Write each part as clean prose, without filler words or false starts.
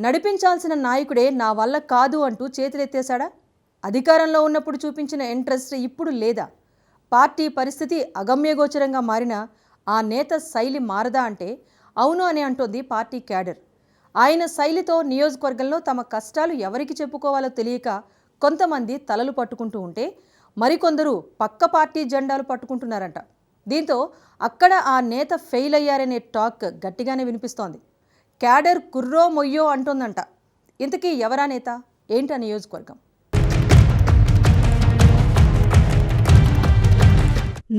నడిపించాల్సిన నాయకుడే నా వల్ల కాదు అంటూ చేతులెత్తేశాడా? అధికారంలో ఉన్నప్పుడు చూపించిన ఇంట్రెస్ట్ ఇప్పుడు లేదా? పార్టీ పరిస్థితి అగమ్యగోచరంగా మారిన ఆ నేత శైలి మారదా అంటే అవును అని అంటోంది పార్టీ క్యాడర్. ఆయన శైలితో నియోజకవర్గంలో తమ కష్టాలు ఎవరికి చెప్పుకోవాలో తెలియక కొంతమంది తలలు పట్టుకుంటూ ఉంటే మరికొందరు పక్క పార్టీ జెండాలు పట్టుకుంటున్నారంట. దీంతో అక్కడ ఆ నేత ఫెయిల్ అయ్యారనే టాక్ గట్టిగానే వినిపిస్తోంది. క్యాడర్ కుర్రో మొయ్యో అంటోందంట. ఇంతకీ ఎవరా నేత, ఏంటా నియోజకవర్గం?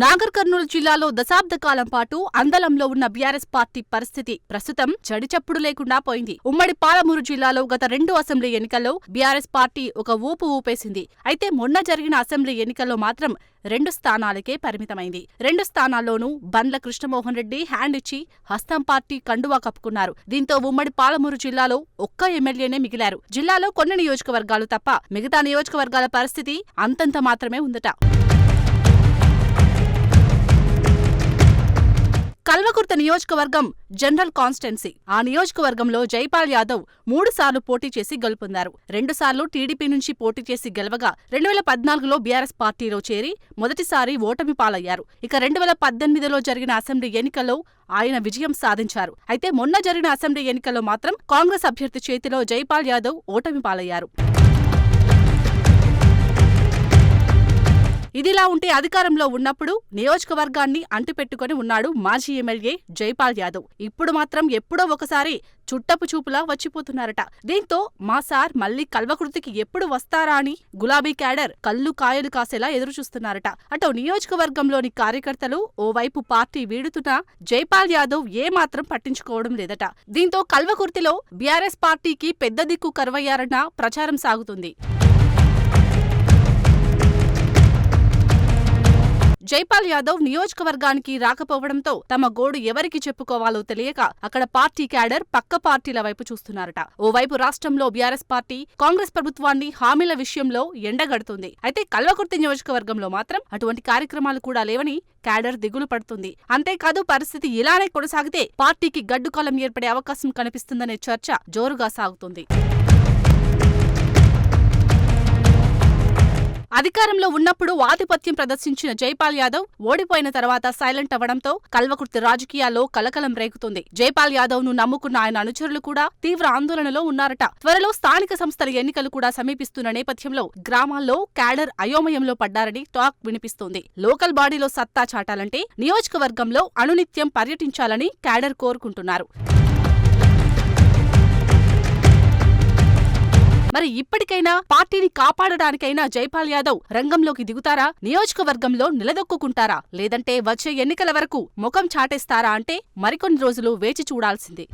నాగర్ కర్నూలు జిల్లాలో దశాబ్ద కాలం పాటు అందలంలో ఉన్న బీఆర్ఎస్ పార్టీ పరిస్థితి ప్రస్తుతం చడిచప్పుడు లేకుండా పోయింది. ఉమ్మడి పాలమూరు జిల్లాలో గత 2 అసెంబ్లీ ఎన్నికల్లో బీఆర్ఎస్ పార్టీ ఒక ఊపు ఊపేసింది. అయితే మొన్న జరిగిన అసెంబ్లీ ఎన్నికల్లో మాత్రం 2 స్థానాలకే పరిమితమైంది. 2 స్థానాల్లోనూ బండ్ల కృష్ణమోహన్ రెడ్డి హ్యాండ్ ఇచ్చి హస్తం పార్టీ కండువా కప్పుకున్నారు. దీంతో ఉమ్మడి పాలమూరు జిల్లాలో ఒక్క ఎమ్మెల్యేనే మిగిలారు. జిల్లాలో కొన్ని నియోజకవర్గాలు తప్ప మిగతా నియోజకవర్గాల పరిస్థితి అంతంత మాత్రమే ఉందట. కల్వకుర్తి నియోజకవర్గం జనరల్ కాన్స్టిట్యున్సీ. ఆ నియోజకవర్గంలో జైపాల్ యాదవ్ 3 సార్లు పోటీ చేసి గెలుపొందారు. 2 సార్లు టీడీపీ నుంచి పోటీ చేసి గెలవగా 2014లో బీఆర్ఎస్ పార్టీలో చేరి మొదటిసారి ఓటమి పాలయ్యారు. ఇక 2018లో జరిగిన అసెంబ్లీ ఎన్నికల్లో ఆయన విజయం సాధించారు. అయితే మొన్న జరిగిన అసెంబ్లీ ఎన్నికల్లో మాత్రం కాంగ్రెస్ అభ్యర్థి చేతిలో జైపాల్ యాదవ్ ఓటమి పాలయ్యారు. ఇదిలా ఉంటే అధికారంలో ఉన్నప్పుడు నియోజకవర్గాన్ని అంటిపెట్టుకుని ఉన్నాడు మాజీ ఎమ్మెల్యే జైపాల్ యాదవ్. ఇప్పుడు మాత్రం ఎప్పుడో ఒకసారి చుట్టపు చూపులా వచ్చిపోతున్నారట. దీంతో మా సార్ మళ్లీ కల్వకుర్తికి ఎప్పుడు వస్తారా అని గులాబీ క్యాడర్ కళ్ళు కాయలు కాసేలా ఎదురుచూస్తున్నారట. అటు నియోజకవర్గంలోని కార్యకర్తలు ఓవైపు పార్టీ వీడుతున్నా జైపాల్ యాదవ్ ఏమాత్రం పట్టించుకోవడం లేదట. దీంతో కల్వకుర్తిలో బీఆర్ఎస్ పార్టీకి పెద్ద దిక్కు కరువయ్యారన్న ప్రచారం సాగుతుంది. జైపాల్ యాదవ్ నియోజకవర్గానికి రాకపోవడంతో తమ గోడు ఎవరికి చెప్పుకోవాలో తెలియక అక్కడ పార్టీ క్యాడర్ పక్క పార్టీల వైపు చూస్తున్నారట. ఓవైపు రాష్ట్రంలో బీఆర్ఎస్ పార్టీ కాంగ్రెస్ ప్రభుత్వాన్ని హామీల విషయంలో ఎండగడుతుంది. అయితే కల్వకుర్తి నియోజకవర్గంలో మాత్రం అటువంటి కార్యక్రమాలు కూడా లేవని క్యాడర్ దిగులు పడుతుంది. అంతేకాదు పరిస్థితి ఇలానే కొనసాగితే పార్టీకి గడ్డుకాలం ఏర్పడే అవకాశం కనిపిస్తుందనే చర్చ జోరుగా సాగుతుంది. అధికారంలో ఉన్నప్పుడు ఆధిపత్యం ప్రదర్శించిన జైపాల్ యాదవ్ ఓడిపోయిన తర్వాత సైలెంట్ అవ్వడంతో కల్వకుర్తి రాజకీయాల్లో కలకలం రేగుతుంది. జైపాల్ యాదవ్ ను నమ్ముకున్న ఆయన అనుచరులు కూడా తీవ్ర ఆందోళనలో ఉన్నారట. త్వరలో స్థానిక సంస్థల ఎన్నికలు కూడా సమీపిస్తున్న నేపథ్యంలో గ్రామాల్లో క్యాడర్ అయోమయంలో పడ్డారని టాక్ వినిపిస్తోంది. లోకల్ బాడీలో సత్తా చాటాలంటే నియోజకవర్గంలో అనునిత్యం పర్యటించాలని క్యాడర్ కోరుకుంటున్నారు. మరి ఇప్పటికైనా పార్టీని కాపాడడానికైనా జైపాల్ యాదవ్ రంగంలోకి దిగుతారా? నియోజకవర్గంలో నిలదొక్కుంటారా? లేదంటే వచ్చే ఎన్నికల వరకు ముఖం చాటేస్తారా అంటే మరికొన్ని రోజులు వేచి చూడాల్సిందే.